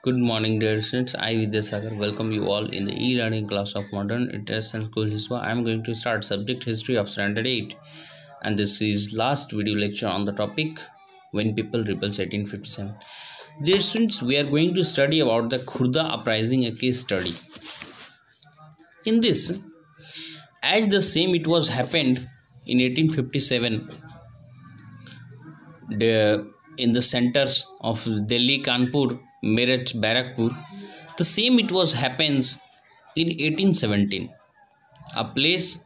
Good morning, dear students. I, Vidyasagar, welcome you all in the e-learning class of Modern International School History. I am going to start subject history of standard 8, and this is last video lecture on the topic when people rebels 1857. Dear students, we are going to study about the Khurda uprising, a case study. In this, as the same it was happened in 1857, in the centers of Delhi, Kanpur, Meerut, Barakpur, the same it was happens in 1817, a place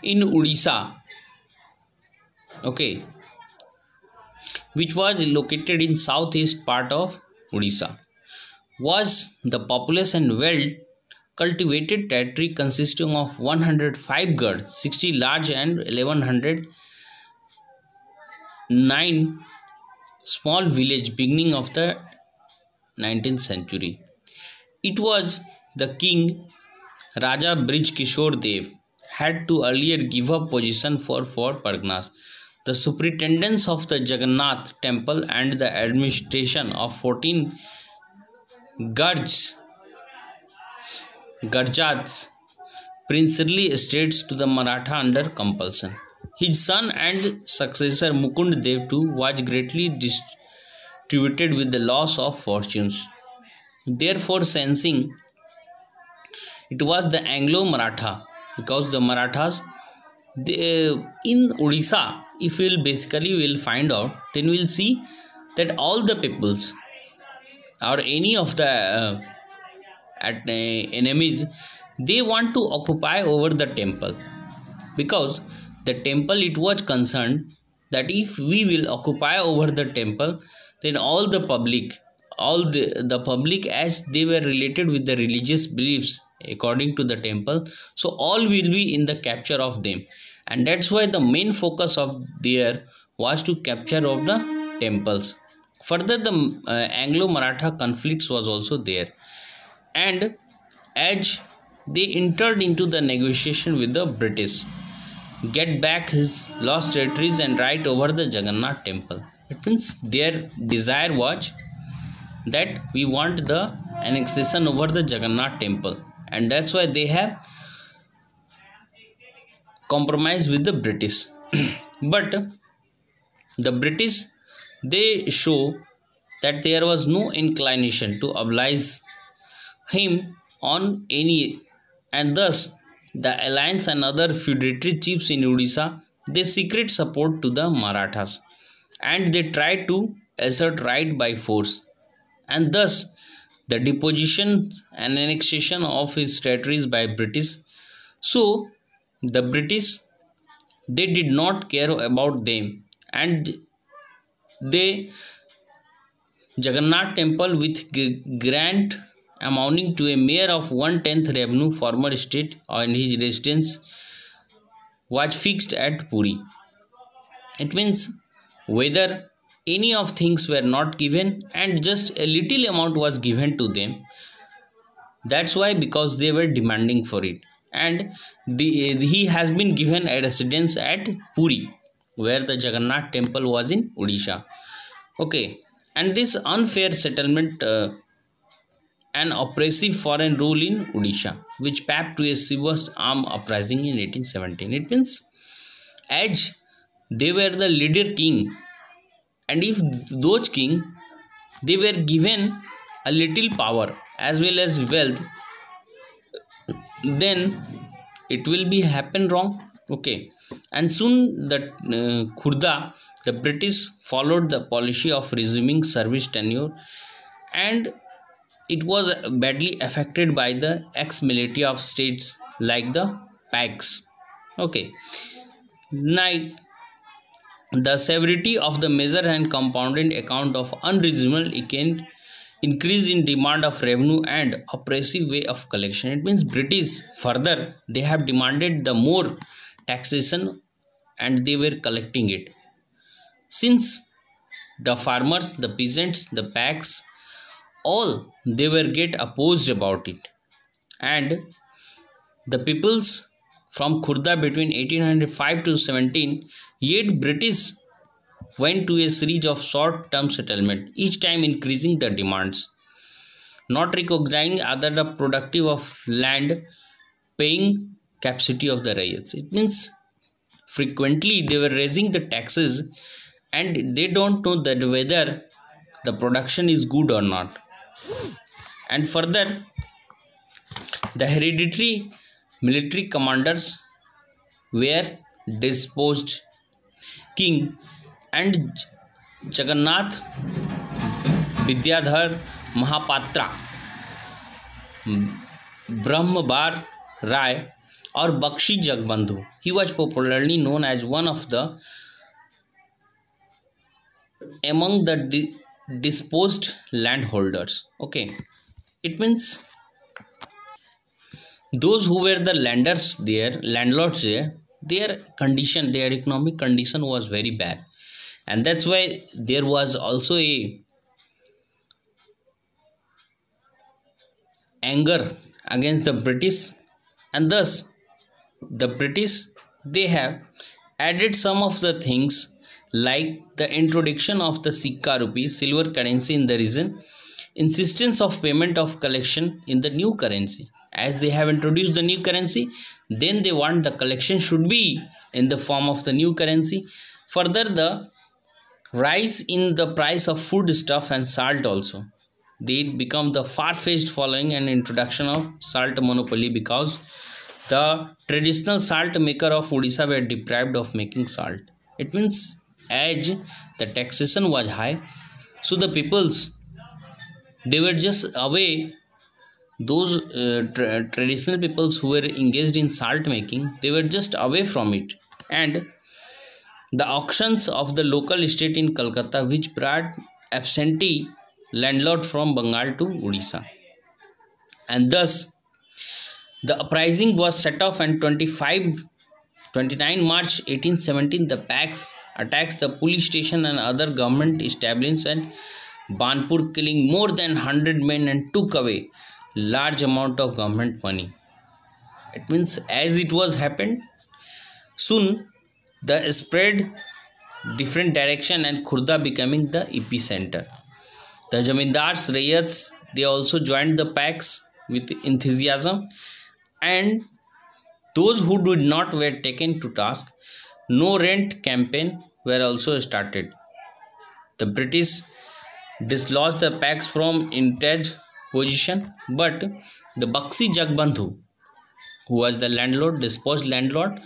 in Odisha, okay, which was located in southeast part of Odisha, was the populous and well cultivated territory consisting of 105 Garh, 60 large and 1109 small village beginning of the 19th century. It was the king Raja Brij Kishore Dev had to earlier give up position for 4 Parganas, the superintendence of the Jagannath temple and the administration of 14 Garhs princely estates to the Maratha under compulsion. His son and successor Mukund Dev too was greatly distributed with the loss of fortunes. Therefore, sensing it was the Anglo-Maratha, because the Marathas in Odisha, if we will find out, then we will see that all the peoples or any of the enemies, they want to occupy over the temple, because the temple, it was concerned that if we will occupy over the temple, then all the public as they were related with the religious beliefs according to the temple, so all will be in the capture of them, and that's why the main focus of there was to capture of the temples. Further, the Anglo-Maratha conflicts was also there, and as they entered into the negotiation with the British, get back his lost territories and right over the Jagannath temple. It means their desire was that we want the annexation over the Jagannath temple, and that's why they have compromised with the British. But the British, they show that there was no inclination to oblige him on any, and thus the alliance and other feudatory chiefs in Odisha, they secret support to the Marathas, and they tried to assert right by force, and thus the deposition and annexation of his territories by British. So the British, they did not care about them, and they Jagannath temple with grant amounting to a mere of 1/10 revenue former state, and his residence was fixed at Puri. It means whether any of things were not given and just a little amount was given to them. That's why, because they were demanding for it, and he has been given a residence at Puri, where the Jagannath temple was in Odisha. Okay, and this unfair settlement an oppressive foreign rule in Odisha, which packed to a severe armed uprising in 1817. It means as they were the leader king, and if those king, they were given a little power as well as wealth, then it will be happen wrong. Okay, and soon the Khurda, the British followed the policy of resuming service tenure, and it was badly affected by the ex-military of states like the PACs. Okay, now the severity of the measure and compounded account of unreasonable increase in demand of revenue and oppressive way of collection. It means British further, they have demanded the more taxation, and they were collecting it, since the farmers, the peasants, the PACs, all they were get opposed about it, and the peoples from Khurda between 1805 to 17, yet British went to a series of short-term settlement, each time increasing the demands, not recognizing either the productive of land, paying capacity of the riots. It means frequently they were raising the taxes and they don't know that whether the production is good or not. And further, the hereditary military commanders were disposed. King and Jagannath Vidyadhar Mahapatra, Brahmabar Rai, or Bakshi Jagbandhu. He was popularly known as one of the among the disposed landholders. Okay, it means those who were the landlords there, their condition, their economic condition was very bad, and that's why there was also a anger against the British, and thus the British, they have added some of the things like the introduction of the Sikka rupee, silver currency in the region, insistence of payment of collection in the new currency. As they have introduced the new currency, then they want the collection should be in the form of the new currency. Further, the rise in the price of food stuff and salt also. They become the far-fetched following an introduction of salt monopoly, because the traditional salt maker of Odisha were deprived of making salt. It means as the taxation was high, so the peoples, they were just away. Those traditional peoples who were engaged in salt making, they were just away from it. And the auctions of the local estate in Calcutta, which brought absentee landlord from Bengal to Odisha, and thus the uprising was set off. And 29 March 1817, the PAX attacks the police station and other government establishments at Banpur, killing more than 100 men and took away large amount of government money. It means as it was happened, soon the spread different direction and Khurda becoming the epicenter. The Jamindars, Rayats, they also joined the PAX with enthusiasm, and those who did not were taken to task. No rent campaign were also started. The British dislodged the PAX from entrenched position, but the Bakshi Jagbandhu, who was the landlord, disposed landlord,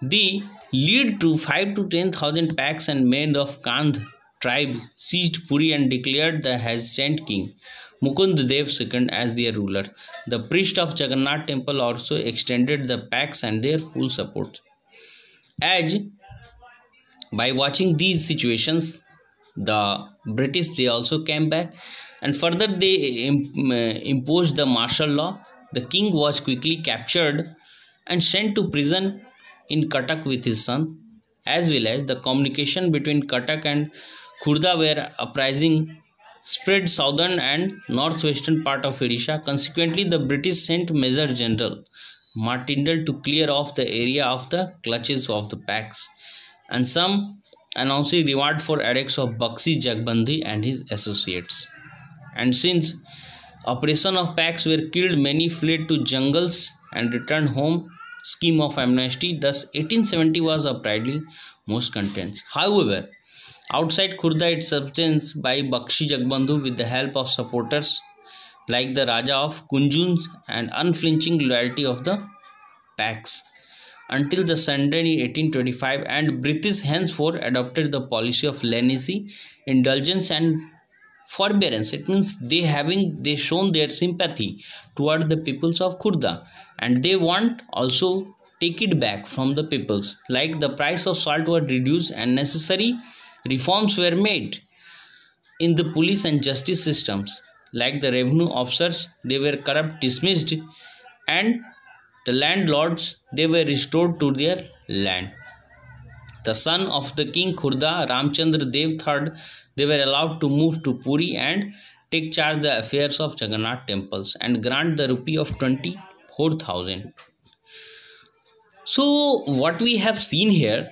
the lead to 5 to 10,000 PAX and men of Kandh tribe seized Puri and declared the hesitant king Mukund Dev II as their ruler. The priest of Jagannath temple also extended the PAX and their full support. As by watching these situations, the British, they also came back, and further they imposed the martial law. The king was quickly captured and sent to prison in Cuttack with his son, as well as the communication between Cuttack and Khurda were uprising spread southern and northwestern part of Odisha. Consequently, the British sent Major General Martindale to clear off the area of the clutches of the PAX, and some announcing reward for arrests of Bakshi Jagbandhu and his associates. And since operation of PAX were killed, many fled to jungles and returned home. Scheme of amnesty. Thus 1870 was apparently most content. However, outside Khurda, it substance by Bakshi Jagbandhu with the help of supporters like the Raja of Kunjun and unflinching loyalty of the PAX until the Sunday 1825, and British henceforth adopted the policy of leniency, indulgence and forbearance. It means they shown their sympathy toward the peoples of Khurda, and they want also take it back from the peoples. Like the price of salt was reduced and necessary reforms were made in the police and justice systems. Like the revenue officers, they were corrupt, dismissed, and the landlords, they were restored to their land. The son of the king Khurda, Ramchandra Dev III, they were allowed to move to Puri and take charge the affairs of Jagannath temples and grant the rupee of 24,000. So what we have seen here,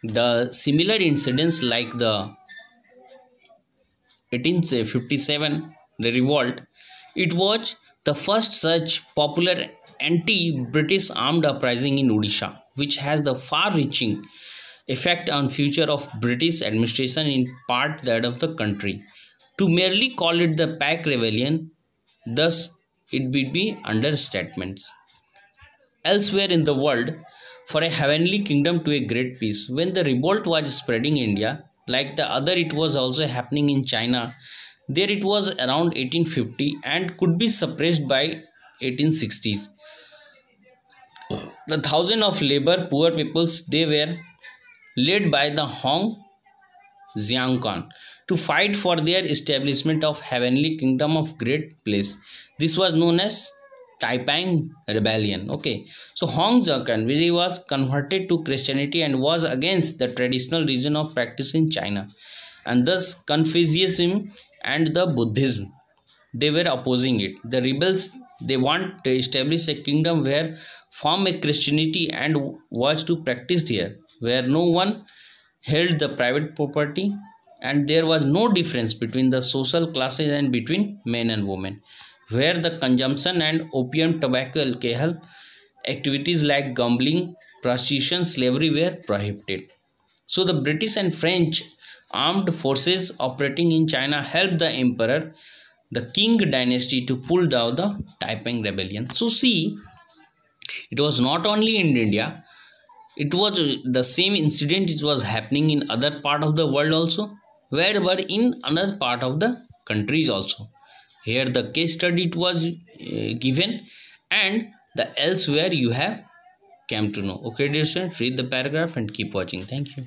The similar incidents like the 1857 the revolt, it was the first such popular anti-British armed uprising in Odisha, which has the far-reaching effect on future of British administration, in part that of the country. To merely call it the Pack Rebellion, thus it would be understatements. Elsewhere in the world, for a heavenly kingdom to a great peace, when the revolt was spreading India, like the other, it was also happening in China. There it was around 1850 and could be suppressed by 1860s. The thousand of labor poor peoples, they were led by the Hong Xiangquan to fight for their establishment of heavenly kingdom of great place. This was known as Taiping Rebellion. Okay, so Hong Xiangquan, which he was converted to Christianity and was against the traditional religion of practice in China, and thus Confucianism and the Buddhism, they were opposing it. The rebels, they want to establish a kingdom where form a Christianity and was to practice here, where no one held the private property and there was no difference between the social classes and between men and women, where the consumption and opium, tobacco, alcohol activities like gambling, prostitution, slavery were prohibited. So the British and French armed forces operating in China helped the emperor, the Qing dynasty, to pull down the Taiping rebellion. So see, it was not only in India, it was the same incident, it was happening in other part of the world also, wherever in another part of the countries also. Here the case study it was given, and the elsewhere you have came to know. Okay dear students, read the paragraph and keep watching. Thank you.